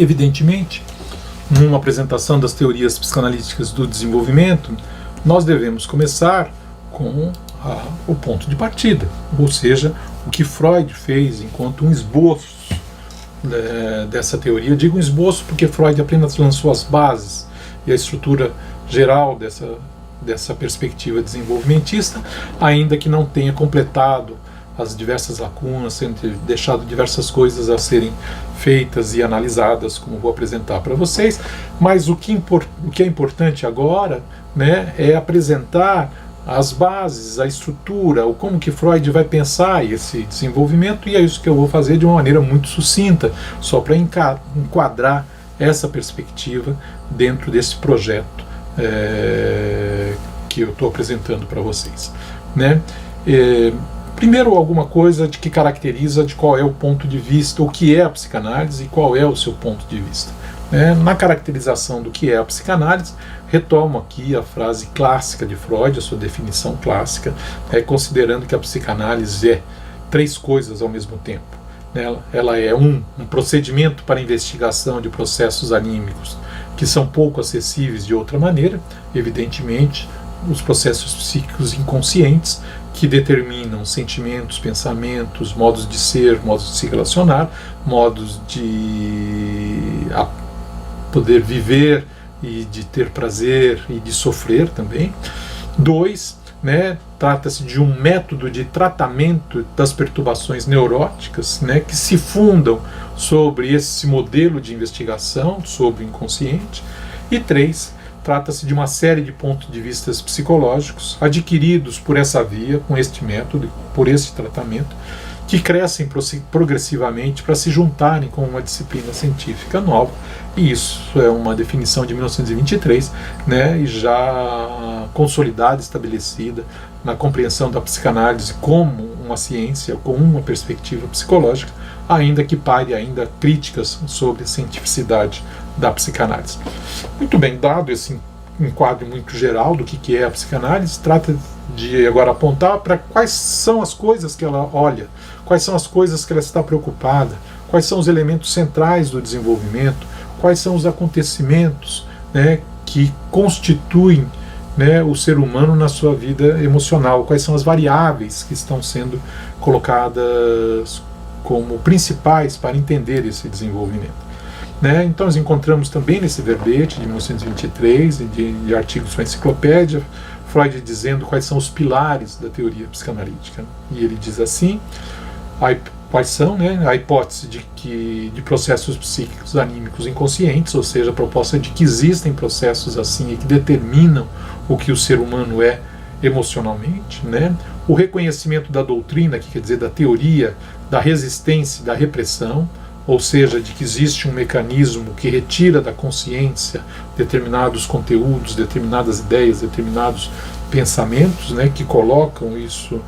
Evidentemente, numa apresentação das teorias psicanalíticas do desenvolvimento, nós devemos começar com o ponto de partida, ou seja, o que Freud fez enquanto um esboço dessa teoria. Eu digo um esboço porque Freud apenas lançou as bases e a estrutura geral dessa perspectiva desenvolvimentista, ainda que não tenha completado as diversas lacunas, tendo deixado diversas coisas a serem feitas e analisadas, como vou apresentar para vocês. Mas o que é importante agora, né, é apresentar as bases, a estrutura, o como que Freud vai pensar esse desenvolvimento, e é isso que eu vou fazer de uma maneira muito sucinta, só para enquadrar essa perspectiva dentro desse projeto que eu estou apresentando para vocês, né? Primeiro, alguma coisa de que caracteriza de qual é o ponto de vista, o que é a psicanálise e qual é o seu ponto de vista. Na caracterização do que é a psicanálise, retomo aqui a frase clássica de Freud, a sua definição clássica, considerando que a psicanálise é três coisas ao mesmo tempo. Ela é um procedimento para investigação de processos anímicos que são pouco acessíveis de outra maneira, evidentemente, os processos psíquicos inconscientes que determinam sentimentos, pensamentos, modos de ser, modos de se relacionar, modos de poder viver e de ter prazer e de sofrer também. 2, trata-se de um método de tratamento das perturbações neuróticas, que se fundam sobre esse modelo de investigação sobre o inconsciente. E 3, trata-se de uma série de pontos de vista psicológicos adquiridos por essa via, com este método, por esse tratamento, que crescem progressivamente para se juntarem com uma disciplina científica nova. E isso é uma definição de 1923, e já consolidada, estabelecida na compreensão da psicanálise como uma ciência, com uma perspectiva psicológica, ainda que pare ainda críticas sobre a cientificidade da psicanálise. Muito bem, dado esse enquadro muito geral do que é a psicanálise, trata de agora apontar para quais são as coisas que ela olha, quais são as coisas que ela está preocupada, quais são os elementos centrais do desenvolvimento, quais são os acontecimentos que constituem o ser humano na sua vida emocional, quais são as variáveis que estão sendo colocadas como principais para entender esse desenvolvimento. Então nós encontramos também nesse verbete de 1923 e de artigos da enciclopédia, Freud dizendo quais são os pilares da teoria psicanalítica. E ele diz assim, quais são, a hipótese de processos psíquicos anímicos inconscientes, ou seja, a proposta de que existem processos assim e que determinam o que o ser humano é emocionalmente, o reconhecimento da doutrina, que quer dizer da teoria da resistência e da repressão, ou seja, de que existe um mecanismo que retira da consciência determinados conteúdos, determinadas ideias, determinados pensamentos, que colocam isso,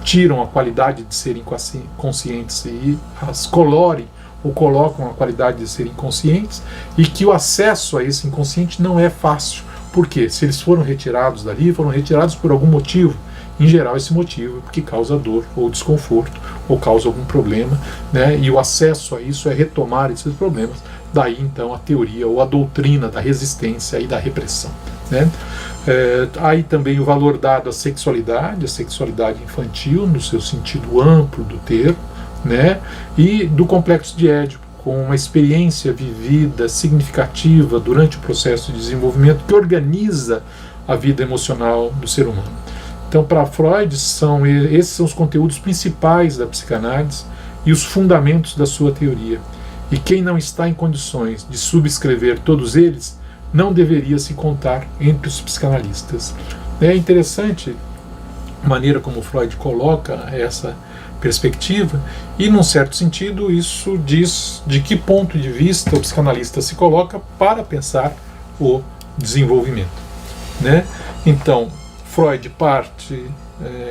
tiram a qualidade de serem conscientes e as colorem ou colocam a qualidade de serem conscientes, e que o acesso a esse inconsciente não é fácil. Por quê? Se eles foram retirados dali, foram retirados por algum motivo. Em geral, esse motivo é porque causa dor ou desconforto, ou causa algum problema, e o acesso a isso é retomar esses problemas. Daí, então, a teoria ou a doutrina da resistência e da repressão. Aí também o valor dado à sexualidade, a sexualidade infantil, no seu sentido amplo do termo, e do complexo de Édipo, com uma experiência vivida, significativa durante o processo de desenvolvimento que organiza a vida emocional do ser humano. Então, para Freud, esses são os conteúdos principais da psicanálise e os fundamentos da sua teoria. E quem não está em condições de subscrever todos eles, não deveria se contar entre os psicanalistas. É interessante a maneira como Freud coloca essa perspectiva, e, num certo sentido, isso diz de que ponto de vista o psicanalista se coloca para pensar o desenvolvimento. Então, Freud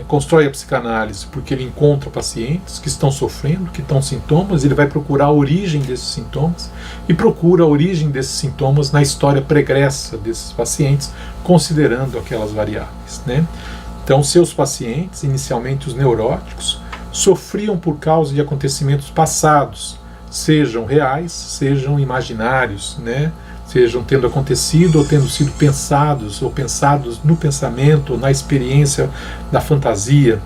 constrói a psicanálise porque ele encontra pacientes que estão sofrendo, que estão sintomas, ele vai procurar a origem desses sintomas e procura a origem desses sintomas na história pregressa desses pacientes, considerando aquelas variáveis. Então, seus pacientes, inicialmente os neuróticos, sofriam por causa de acontecimentos passados, sejam reais, sejam imaginários, né? Sejam tendo acontecido ou tendo sido pensados, ou pensados no pensamento, ou na experiência da fantasia,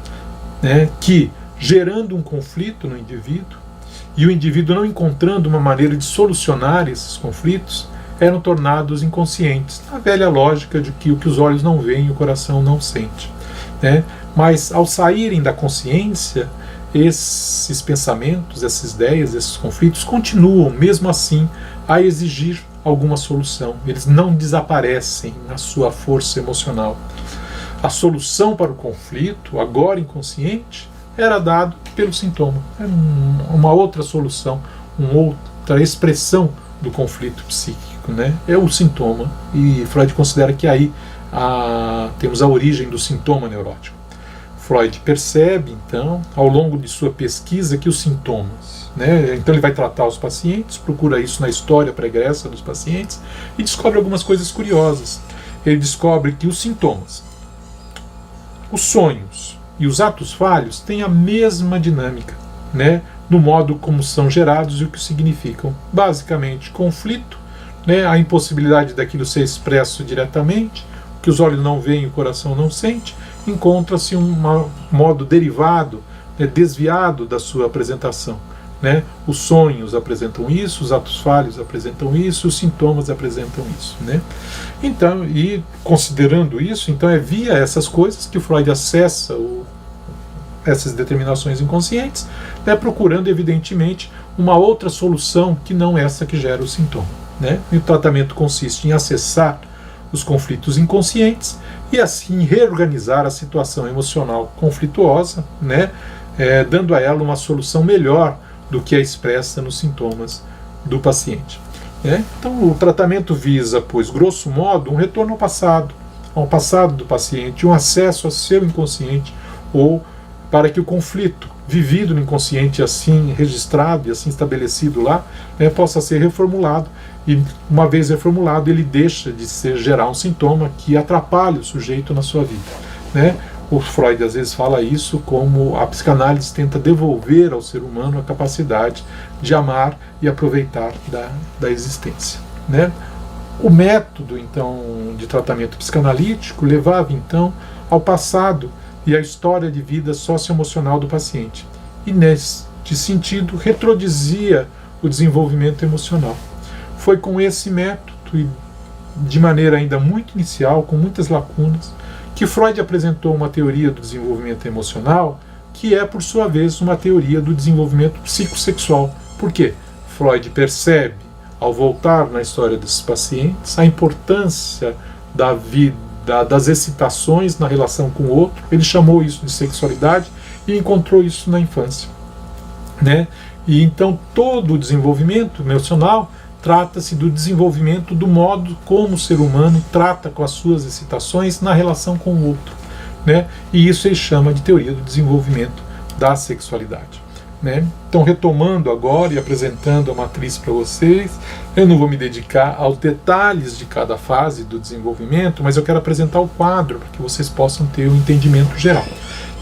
né? Que, gerando um conflito no indivíduo, e o indivíduo não encontrando uma maneira de solucionar esses conflitos, eram tornados inconscientes, na velha lógica de que o que os olhos não veem, o coração não sente, né? Mas ao saírem da consciência, esses pensamentos, essas ideias, esses conflitos continuam, mesmo assim, a exigir alguma solução. Eles não desaparecem na sua força emocional. A solução para o conflito, agora inconsciente, era dado pelo sintoma. Era uma outra solução, uma outra expressão do conflito psíquico, né? É o sintoma. E Freud considera que aí temos a origem do sintoma neurótico. Freud percebe, então, ao longo de sua pesquisa, que os sintomas, né? Então ele vai tratar os pacientes, procura isso na história pregressa dos pacientes e descobre algumas coisas curiosas. Ele descobre que os sintomas, os sonhos e os atos falhos têm a mesma dinâmica, né? No modo como são gerados e o que significam. Basicamente, conflito, né? A impossibilidade daquilo ser expresso diretamente, que os olhos não veem e o coração não sente, encontra-se um modo derivado, né, desviado da sua apresentação, né? Os sonhos apresentam isso, os atos falhos apresentam isso, os sintomas apresentam isso, né? Então, e considerando isso, então é via essas coisas que o Freud acessa essas determinações inconscientes, né, procurando evidentemente uma outra solução que não essa que gera o sintoma, né? E o tratamento consiste em acessar os conflitos inconscientes e assim reorganizar a situação emocional conflituosa, né, dando a ela uma solução melhor do que a expressa nos sintomas do paciente. Então o tratamento visa, pois, grosso modo, um retorno ao passado do paciente, um acesso ao seu inconsciente, ou para que o conflito vivido no inconsciente, assim registrado e assim estabelecido lá, possa ser reformulado, e uma vez reformulado ele deixa de gerar um sintoma que atrapalha o sujeito na sua vida, né? O Freud às vezes fala isso como a psicanálise tenta devolver ao ser humano a capacidade de amar e aproveitar da existência, né? O método então de tratamento psicanalítico levava então ao passado e à história de vida socioemocional do paciente, e neste sentido retrodizia o desenvolvimento emocional. Foi com esse método, e de maneira ainda muito inicial, com muitas lacunas, que Freud apresentou uma teoria do desenvolvimento emocional, que é, por sua vez, uma teoria do desenvolvimento psicossexual. Por quê? Freud percebe, ao voltar na história desses pacientes, a importância da vida, das excitações na relação com o outro. Ele chamou isso de sexualidade e encontrou isso na infância, né? E então todo o desenvolvimento emocional trata-se do desenvolvimento do modo como o ser humano trata com as suas excitações na relação com o outro, né? E isso ele chama de teoria do desenvolvimento da sexualidade, né? Então, retomando agora e apresentando a matriz para vocês, eu não vou me dedicar aos detalhes de cada fase do desenvolvimento, mas eu quero apresentar o quadro para que vocês possam ter um entendimento geral.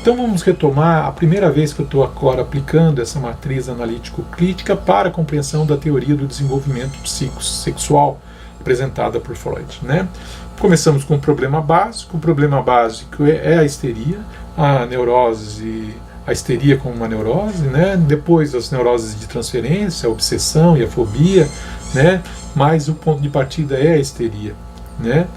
Então vamos retomar a primeira vez que eu estou agora aplicando essa matriz analítico-crítica para a compreensão da teoria do desenvolvimento psicossexual apresentada por Freud, né? Começamos com o problema básico. O problema básico é a histeria, a neurose, a histeria como uma neurose, né? Depois as neuroses de transferência, a obsessão e a fobia, né? Mas o ponto de partida é a histeria, né?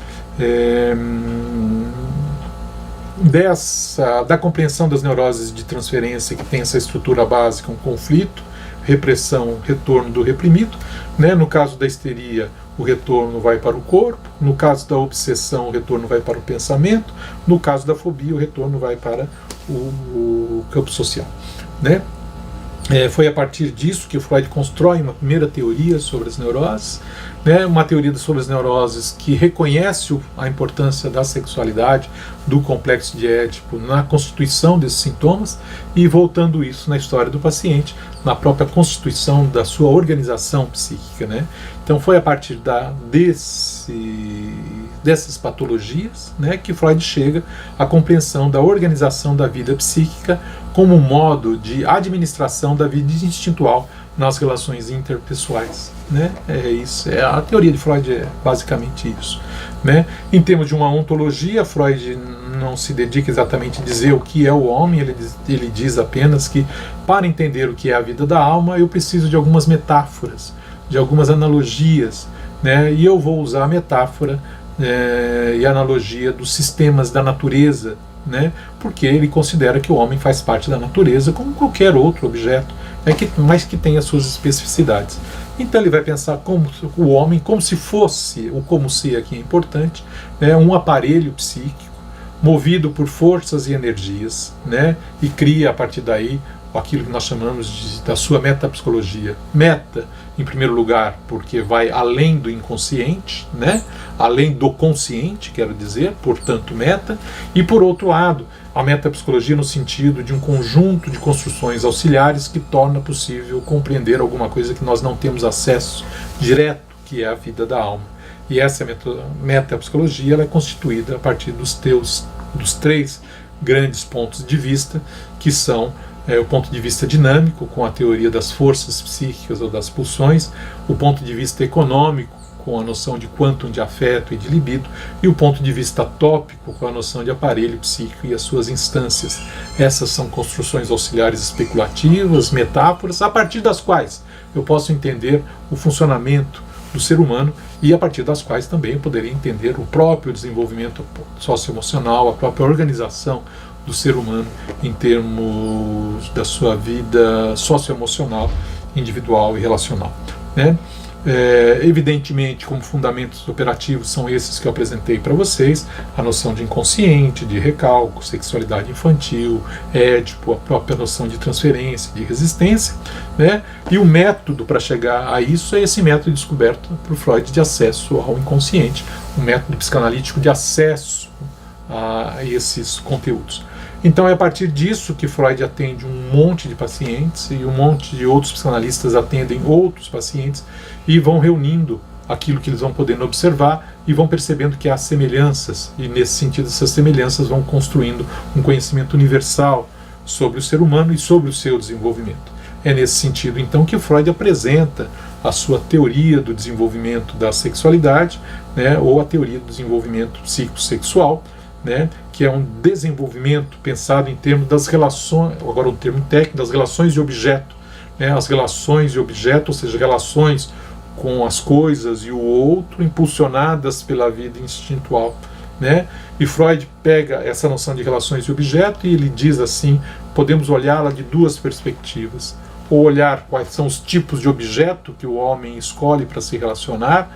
Da compreensão das neuroses de transferência, que tem essa estrutura básica, um conflito, repressão, retorno do reprimido, né? No caso da histeria, o retorno vai para o corpo; no caso da obsessão, o retorno vai para o pensamento; no caso da fobia, o retorno vai para o campo social, né? Foi a partir disso que o Freud constrói uma primeira teoria sobre as neuroses, né? Uma teoria sobre as neuroses que reconhece a importância da sexualidade, do complexo de Édipo na constituição desses sintomas, e voltando isso na história do paciente, na própria constituição da sua organização psíquica, né? Então foi a partir dessas patologias, né, que Freud chega à compreensão da organização da vida psíquica como um modo de administração da vida instintual nas relações interpessoais, né? É isso, a teoria de Freud é basicamente isso, né? Em termos de uma ontologia, Freud não se dedica exatamente a dizer o que é o homem, ele diz apenas que para entender o que é a vida da alma eu preciso de algumas metáforas, de algumas analogias, né? E eu vou usar a metáfora e a analogia dos sistemas da natureza, né? Porque ele considera que o homem faz parte da natureza como qualquer outro objeto, mas que tem as suas especificidades. Então ele vai pensar como o homem, como se fosse, o como se aqui é importante, né? Um aparelho psíquico movido por forças e energias, né? E cria a partir daí aquilo que nós chamamos da sua metapsicologia. Meta, em primeiro lugar, porque vai além do inconsciente, né? Além do consciente, quero dizer, portanto meta, e por outro lado, a metapsicologia no sentido de um conjunto de construções auxiliares que torna possível compreender alguma coisa que nós não temos acesso direto, que é a vida da alma. E essa metapsicologia ela é constituída a partir dos três grandes pontos de vista, que são o ponto de vista dinâmico, com a teoria das forças psíquicas ou das pulsões, o ponto de vista econômico, com a noção de quantum de afeto e de libido, e o ponto de vista tópico, com a noção de aparelho psíquico e as suas instâncias. Essas são construções auxiliares especulativas, metáforas, a partir das quais eu posso entender o funcionamento do ser humano e a partir das quais também eu poderia entender o próprio desenvolvimento socioemocional, a própria organização do ser humano em termos da sua vida socioemocional, individual e relacional, né? Evidentemente, como fundamentos operativos são esses que eu apresentei para vocês, a noção de inconsciente, de recalco, sexualidade infantil, Édipo, a própria noção de transferência, de resistência, né? E o método para chegar a isso é esse método descoberto por Freud de acesso ao inconsciente, um método psicanalítico de acesso a esses conteúdos. Então é a partir disso que Freud atende um monte de pacientes e um monte de outros psicanalistas atendem outros pacientes e vão reunindo aquilo que eles vão podendo observar e vão percebendo que há semelhanças, e nesse sentido essas semelhanças vão construindo um conhecimento universal sobre o ser humano e sobre o seu desenvolvimento. É nesse sentido então que Freud apresenta a sua teoria do desenvolvimento da sexualidade, né, ou a teoria do desenvolvimento psicossexual, né, que é um desenvolvimento pensado em termos das relações, agora o termo técnico, das relações de objeto, né, as relações de objeto, ou seja, relações com as coisas e o outro impulsionadas pela vida instintual, né? E Freud pega essa noção de relações de objeto e ele diz assim, podemos olhá-la de duas perspectivas, ou olhar quais são os tipos de objeto que o homem escolhe para se relacionar,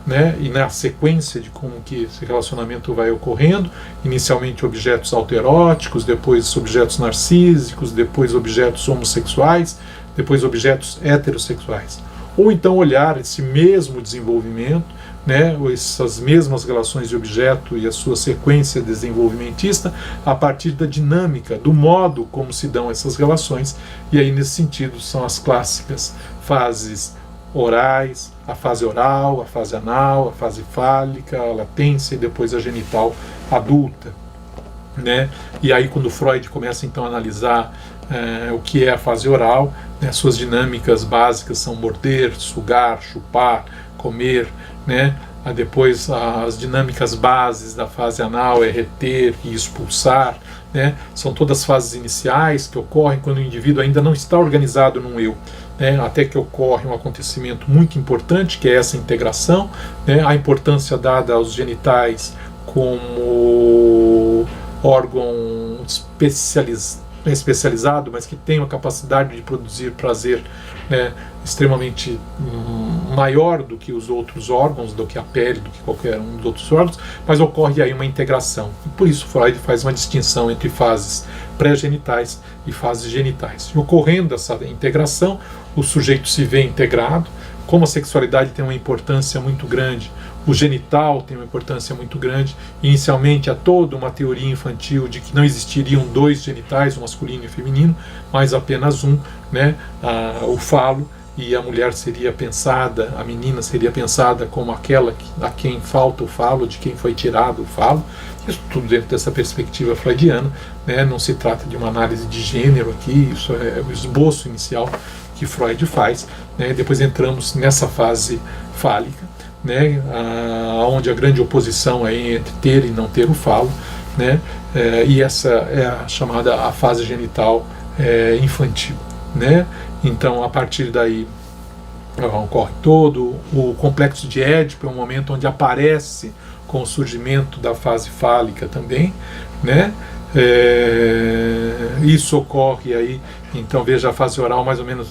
né, e na sequência de como que esse relacionamento vai ocorrendo, inicialmente objetos autoeróticos, depois objetos narcísicos, depois objetos homossexuais, depois objetos heterossexuais. Ou então olhar esse mesmo desenvolvimento, né, essas mesmas relações de objeto e a sua sequência desenvolvimentista a partir da dinâmica, do modo como se dão essas relações, e aí nesse sentido são as clássicas fases orais, a fase oral, a fase anal, a fase fálica, a latência e depois a genital adulta, né? E aí quando Freud começa então a analisar o que é a fase oral, né, suas dinâmicas básicas são morder, sugar, chupar, comer, né? Depois as dinâmicas bases da fase anal é reter e expulsar, né? São todas fases iniciais que ocorrem quando o indivíduo ainda não está organizado num eu, né? Até que ocorre um acontecimento muito importante, que é essa integração, né? A importância dada aos genitais como órgão especializado, mas que tem uma capacidade de produzir prazer, né, extremamente maior do que os outros órgãos, do que a pele, do que qualquer um dos outros órgãos, mas ocorre aí uma integração. E por isso Freud faz uma distinção entre fases pré-genitais e fases genitais. E ocorrendo essa integração, o sujeito se vê integrado. Como a sexualidade tem uma importância muito grande, o genital tem uma importância muito grande. Inicialmente há toda uma teoria infantil de que não existiriam dois genitais, o masculino e o feminino, mas apenas um, né, o falo, e a mulher seria pensada, a menina seria pensada como aquela a quem falta o falo, de quem foi tirado o falo. Isso tudo dentro dessa perspectiva freudiana, né, não se trata de uma análise de gênero aqui, isso é o esboço inicial que Freud faz, né? Depois entramos nessa fase fálica, né? Onde a grande oposição é entre ter e não ter o falo, né? E essa é a chamada a fase genital infantil, né? Então, a partir daí ocorre todo o complexo de Édipo, é um momento onde aparece com o surgimento da fase fálica também, né? Isso ocorre aí, então veja a fase oral mais ou menos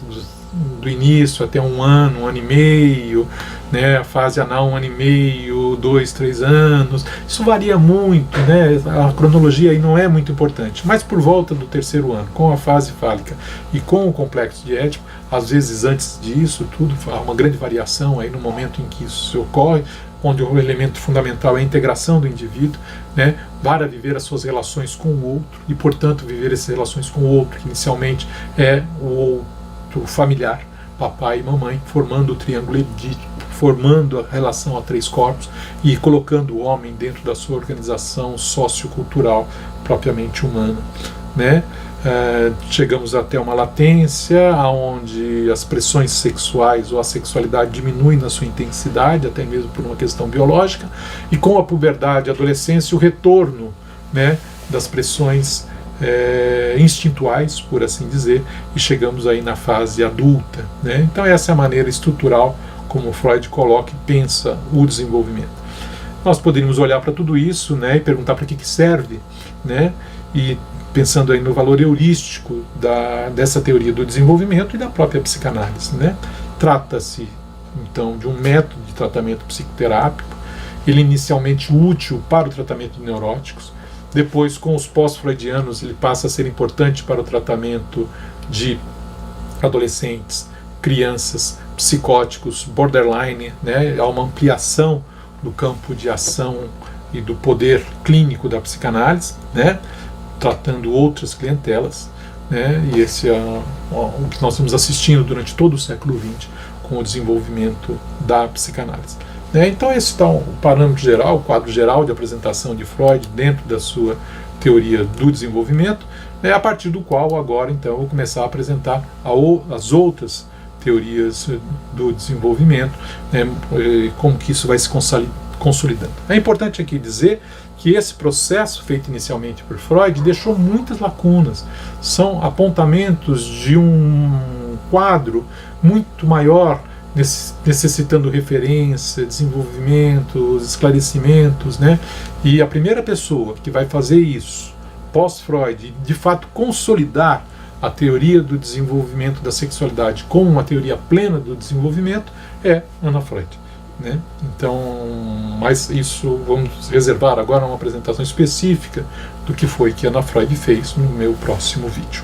do início até um ano e meio, né? A fase anal 1 ano e meio, 2, 3 anos, isso varia muito, né? A cronologia aí não é muito importante, mas por volta do 3º ano, com a fase fálica e com o complexo de Édipo, às vezes antes disso tudo, há uma grande variação aí no momento em que isso ocorre, onde o elemento fundamental é a integração do indivíduo, né, para viver as suas relações com o outro e, portanto, viver essas relações com o outro, que inicialmente é o outro familiar, papai e mamãe, formando o triângulo edípico, formando a relação a 3 corpos e colocando o homem dentro da sua organização sociocultural propriamente humana, né? Chegamos até uma latência onde as pressões sexuais ou a sexualidade diminuem na sua intensidade, até mesmo por uma questão biológica, e com a puberdade, a adolescência, o retorno, né, das pressões instintuais, por assim dizer, e chegamos aí na fase adulta, né? Então essa é a maneira estrutural como Freud coloca e pensa o desenvolvimento. Nós poderíamos olhar para tudo isso, né, e perguntar para que serve, né, e pensando aí no valor heurístico dessa teoria do desenvolvimento e da própria psicanálise, né? Trata-se, então, de um método de tratamento psicoterápico, ele inicialmente útil para o tratamento de neuróticos, depois, com os pós-freudianos, ele passa a ser importante para o tratamento de adolescentes, crianças, psicóticos, borderline, né? Há uma ampliação do campo de ação e do poder clínico da psicanálise, né? Tratando outras clientelas, né? E esse é o que nós estamos assistindo durante todo o século XX com o desenvolvimento da psicanálise, né? Então esse está o parâmetro geral, o quadro geral de apresentação de Freud dentro da sua teoria do desenvolvimento, né? A partir do qual agora então eu vou começar a apresentar as outras teorias do desenvolvimento, né? Como que isso vai se consolidando. É importante aqui dizer que esse processo feito inicialmente por Freud deixou muitas lacunas, são apontamentos de um quadro muito maior, necessitando referência, desenvolvimentos, esclarecimentos, né? E a primeira pessoa que vai fazer isso, pós-Freud, de fato consolidar a teoria do desenvolvimento da sexualidade como uma teoria plena do desenvolvimento, é Anna Freud, né? Então, mas isso vamos reservar agora uma apresentação específica do que foi que Anna Freud fez no meu próximo vídeo.